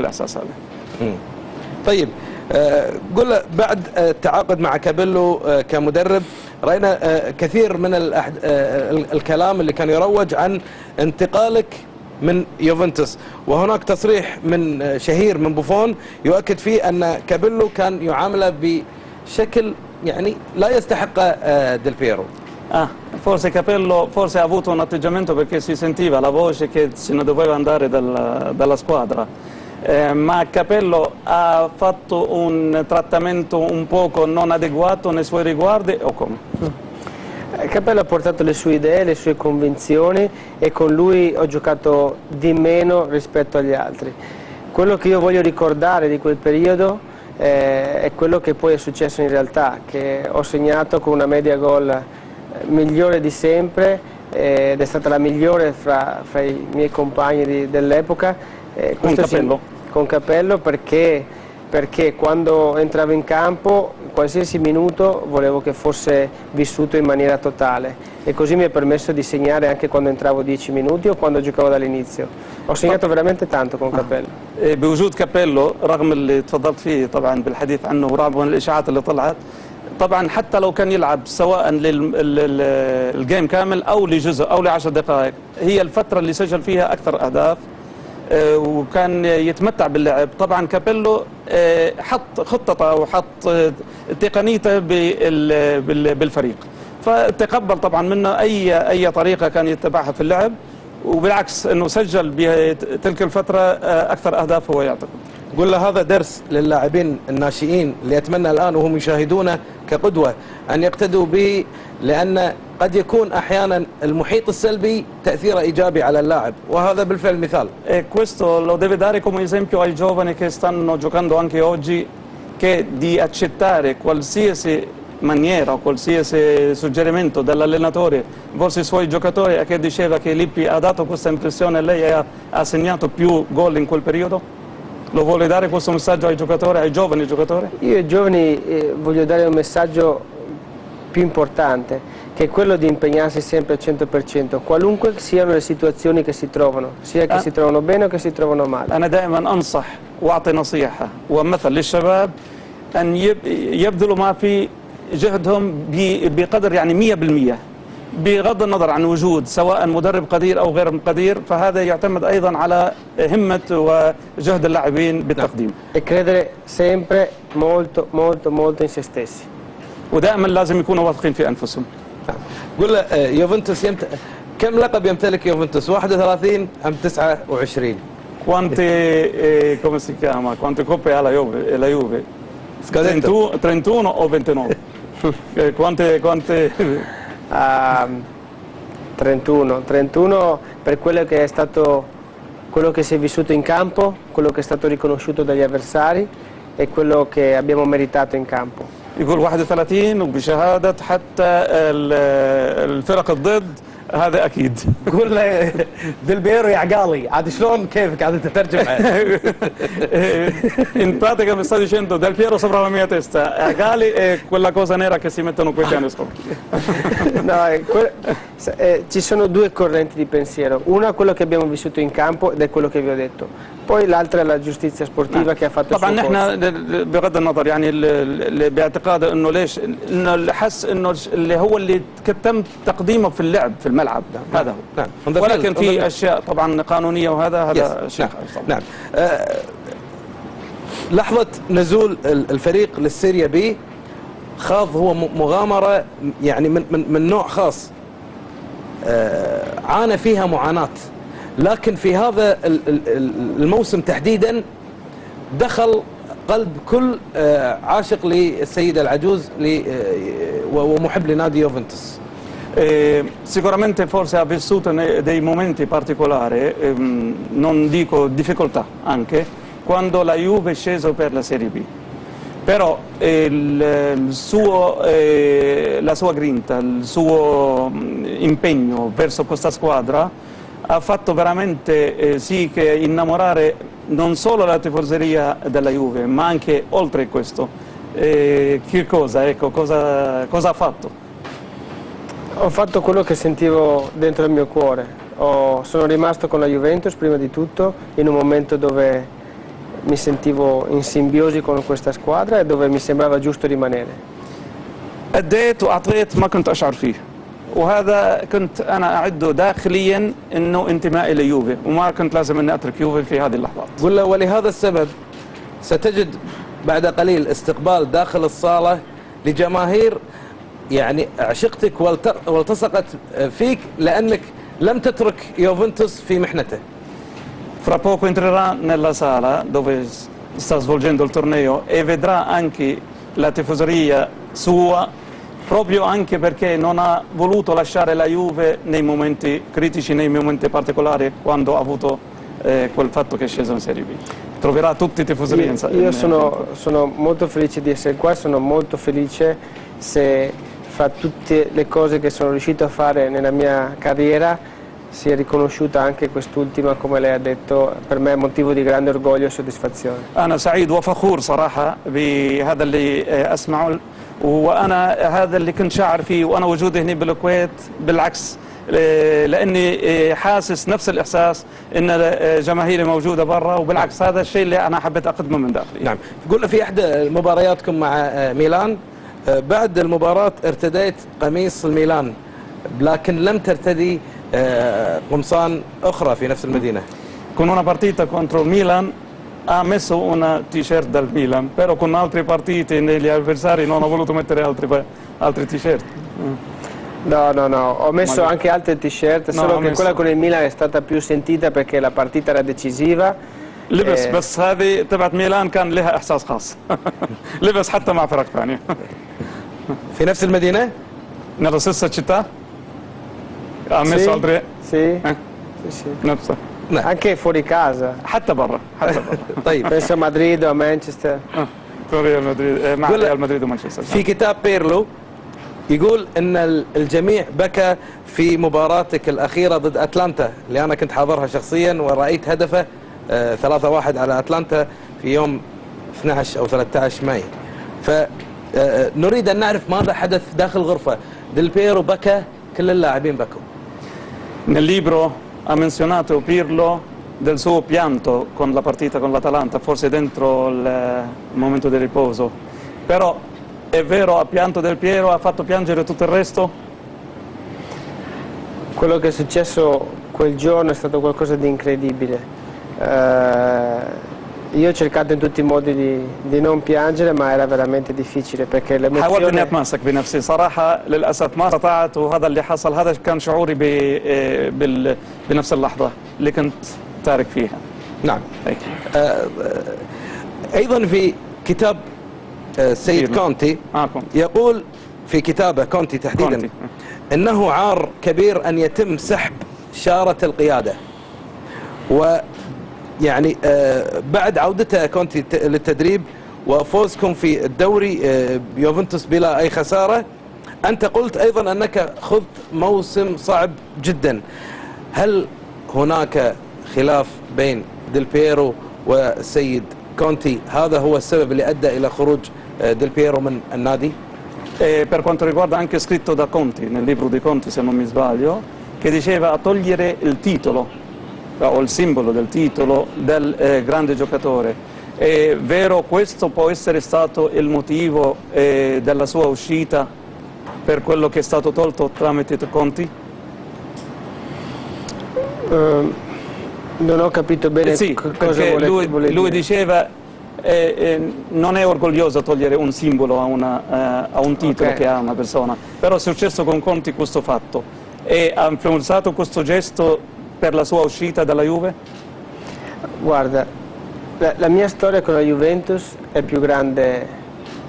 الإحساس هذا. طيب قل بعد التعاقد مع كابيلو كمدرب رأينا كثير من الكلام اللي كان يروج عن انتقالك من يوفنتوس، وهناك تصريح من شهير من بوفون يؤكد فيه أن كابيلو كان يعامله بشكل يعني لا يستحق ديل بيرو. Forse Capello ha avuto un atteggiamento perché si sentiva la voce che se ne doveva andare dalla squadra, ma Capello ha fatto un trattamento un poco non adeguato nei suoi riguardi o come? Capello ha portato le sue idee, le sue convinzioni e con lui ho giocato di meno rispetto agli altri. Quello che io voglio ricordare di quel periodo è quello che poi è successo in realtà, che ho segnato con una media gol migliore di sempre ed è stata la migliore fra i miei compagni dell'epoca. Con Capello? Con Capello perché quando entravo in campo qualsiasi minuto volevo che fosse vissuto in maniera totale e così mi ha permesso di segnare anche quando entravo 10 minuti o quando giocavo dall'inizio. Ho segnato veramente tanto con Capello. بوجود كابيلو رغم اللي تفضلت فيه طبعا بالحديث عنه ورغم الإشاعات اللي طلعت، طبعا حتى لو كان يلعب سواء للجيم كامل أو لجزء أو ل10 دقائق، هي الفترة اللي سجل فيها أكثر أهداف وكان يتمتع باللعب. طبعا كابيلو حط خطته وحط تقنيته بالفريق، فتقبل طبعا منه أي طريقة كان يتبعها في اللعب، وبالعكس أنه سجل بتلك الفترة أكثر أهداف هو يعتقد. قل له هذا درس للاعبين الناشئين اللي أتمنى الآن وهم يشاهدونه كقدوة أن يقتدوا به، لأن قد يكون أحيانا المحيط السلبي تأثيره إيجابي على اللاعب، وهذا بالفعل مثال. Questo lo deve dare come esempio ai giovani che stanno giocando anche oggi, che di accettare qualsiasi maniera o qualsiasi suggerimento dall'allenatore verso i suoi giocatori, e che diceva che Lippi ha dato questa impressione, lei ha segnato più gol in quel periodo. Lo vuole dare questo messaggio ai giocatori, ai giovani giocatori? Io ai giovani voglio dare un messaggio più importante, che è quello di impegnarsi sempre al 100%, qualunque siano le situazioni che si trovano, sia che si trovano bene o che si trovano male. أنا دائما أنصح وأعطي نصيحة ومثل للشباب أن يبذلوا ما في جهدهم بقدر يعني 100%، بغض النظر عن وجود سواء مدرب قدير أو غير قدير، فهذا يعتمد أيضا على همة وجهد اللاعبين بالتقديم. E credere sempre molto molto molto in se stessi. ودائما لازم يكونوا واثقين في أنفسهم. قل له يوفنتوس كم لقب يمتلك يوفنتوس؟ 31 أم 29؟ Come si chiama? Quante coppe ha la Juve? 31 o 29? Quante 31 per quello che è stato, quello che si è vissuto in campo, quello che è stato riconosciuto dagli avversari e quello che abbiamo meritato in campo. يقول 31 وبشهادة حتى الفرق الضد، هذا أكيد. قول له ديل بيرو يا عقالي، عاد شلون كيفك عاد تترجم؟ In pratica mi sta dicendo Del Piero sopra la mia testa, Agali è quella cosa nera che si mettono questi anni sopra. Ci sono due correnti di pensiero, una è quello che abbiamo vissuto in campo ed è quello che vi ho detto, poi l'altra è la giustizia sportiva che ha fatto il suo طبعا corso. نحن بغض النظر يعني باعتقاد انه ليش انه حس انه اللي هو اللي تم تقديمه في اللعب في الملعب هذا هو. نعم. ولكن في اشياء طبعا قانونيه وهذا شيء. نعم. لحظة نزول الفريق للسيريا بي خاض هو مغامرة يعني من نوع خاص، عانى فيها معاناة، لكن في هذا الموسم تحديدا دخل قلب كل عاشق للسيدة العجوز ومحب لنادي يوفنتوس. Sicuramente forse ha vissuto dei momenti particolari, non dico difficoltà anche, quando la Juve è sceso per la Serie B. Però la sua grinta, il suo impegno verso questa squadra ha fatto veramente sì che innamorare non solo la tifoseria della Juve, ma anche oltre questo. Che cosa? Ecco, cosa ha fatto? Ho fatto quello che sentivo dentro il mio cuore, sono rimasto con la Juventus prima di tutto in un momento dove mi sentivo in simbiosi con questa squadra e dove mi sembrava giusto rimanere. أديت وأعطيت ما كنت أشعر فيه، وهذا كنت أنا أعده داخليا أنه انتمائي ليوفي، وما كنت لازم أني أترك يوفي في هذه اللحظات. قل له ولهذا السبب ستجد بعد قليل استقبال داخل الصالة لجماهير يعني عشقتك والتصقت فيك لأنك لم تترك يوفنتوس في محنته. Fra poco entrerà nella sala dove sta svolgendo il torneo e vedrà anche la tifoseria sua, proprio anche perché non ha voluto lasciare la Juve nei momenti critici, nei momenti particolari, quando ha avuto quel fatto che è sceso in Serie B. Troverà tutti i tifoseria in Io sono molto felice di essere qua, sono molto felice se fra tutte le cose che sono riuscito a fare nella mia carriera si è riconosciuta anche quest'ultima, come lei ha detto, per me è motivo di grande orgoglio e soddisfazione. أنا سعيد وفخور صراحة بهذا اللي أسمعه، وأنا هذا اللي كنت شاعر فيه وأنا وجودي هنا بالكويت، بالعكس لأني حاسس نفس الإحساس إن جماهيري موجودة برا، وبالعكس هذا الشيء اللي أنا حبيت أقدمه من داخلي. نعم. قلنا في إحدى مبارياتكم مع ميلان بعد المباراة ارتديت قميص الميلان لكن لم ترتدي قمصان أخرى في نفس المدينة. Con una partita contro il Milan ha messo una t-shirt dal Milan, però con altre partite negli avversari non ha voluto mettere altri t-shirt. No, ho messo anche altre t-shirt, No, solo ho che messo- quella con il Milan è stata più sentita perché la partita era decisiva. لبس بس هذه تبعت ميلان كان لها إحساس خاص. لبس حتى مع فرق ثانية. في نفس المدينة؟ Nella stessa città ha messo altre Sì, eh, sì. نفسه نعم. Anche fuori casa, حتى برا طيب penso a Madrid o a Manchester. ريال مدريد مع قول- ريال مدريد ومانشستر. في كتاب بيرلو يقول ان الجميع بكى في مباراتك الاخيره ضد اتلانتا اللي انا كنت حاضرها شخصيا ورأيت هدفه 3-1 على اتلانتا في يوم 12 او 13 ماي. فنريد ان نعرف ماذا حدث داخل الغرفه. ديل بيرو بكى، كل اللاعبين بكوا. Nel libro ha menzionato Pirlo del suo pianto con la partita con l'Atalanta, forse dentro il momento di riposo. Però è vero, ha pianto Del Piero, ha fatto piangere tutto il resto? Quello che è successo quel giorno è stato qualcosa di incredibile. Io ho cercato in tutti i modi di non piangere, ma era veramente difficile perché حاولت اني l'emozione اتماسك بنفسي صراحه، للاسف ما استطعت، وهذا اللي حصل، هذا كان شعوري بنفس اللحظه اللي كنت تارك فيها. نعم. هيك. ايضا في كتاب السيد بيرلو. كونتي كنت يقول في كتابه كونتي تحديدا كونتي. انه عار كبير ان يتم سحب شارة القيادة. ويعني بعد عودته كونتي للتدريب وفوزكم في الدوري يوفنتوس بلا اي خسارة، انت قلت ايضا انك خضت موسم صعب جدا. هل هناك خلاف بين ديل بيرو والسيد كونتي هذا هو السبب اللي ادى الى خروج ديل بيرو من النادي؟ E per quanto riguarda anche scritto da Conti, nel libro di Conti se non mi sbaglio, che diceva a togliere il titolo o il simbolo del titolo del grande giocatore. È vero, questo può essere stato il motivo della sua uscita per quello che è stato tolto tramite Conti? non ho capito bene Sì, cosa perché vuole lui dire. diceva non è orgoglioso togliere un simbolo a un titolo Ok. che ha una persona, però è successo con Conti questo fatto e ha influenzato questo gesto per la sua uscita dalla Juve? Guarda, la mia storia con la Juventus è più grande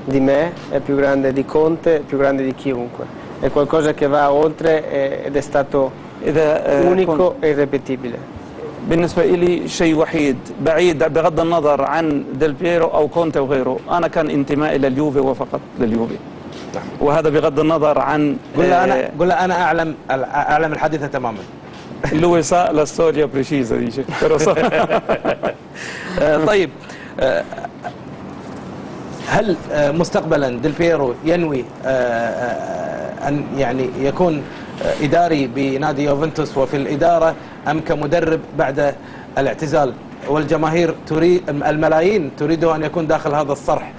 di me, è più grande di Conte, è più grande di chiunque. È qualcosa che va oltre ed è stato إذا unico e irrepetibile. بالنسبة إلي شيء وحيد بعيد بغض النظر عن ديل بيرو أو كونتي أو غيره، أنا كان انتمائي لليوفي وفقط لليوفي، وهذا بغض النظر عن قل انا اعلم الحادثة تماما. lui sa la storia precisa, dice, però sa. طيب هل مستقبلا ديل بيرو ينوي ان يعني يكون اداري بنادي يوفنتوس وفي الاداره ام كمدرب بعد الاعتزال والجماهير تريد الملايين تريد أن يكون داخل هذا الصرح.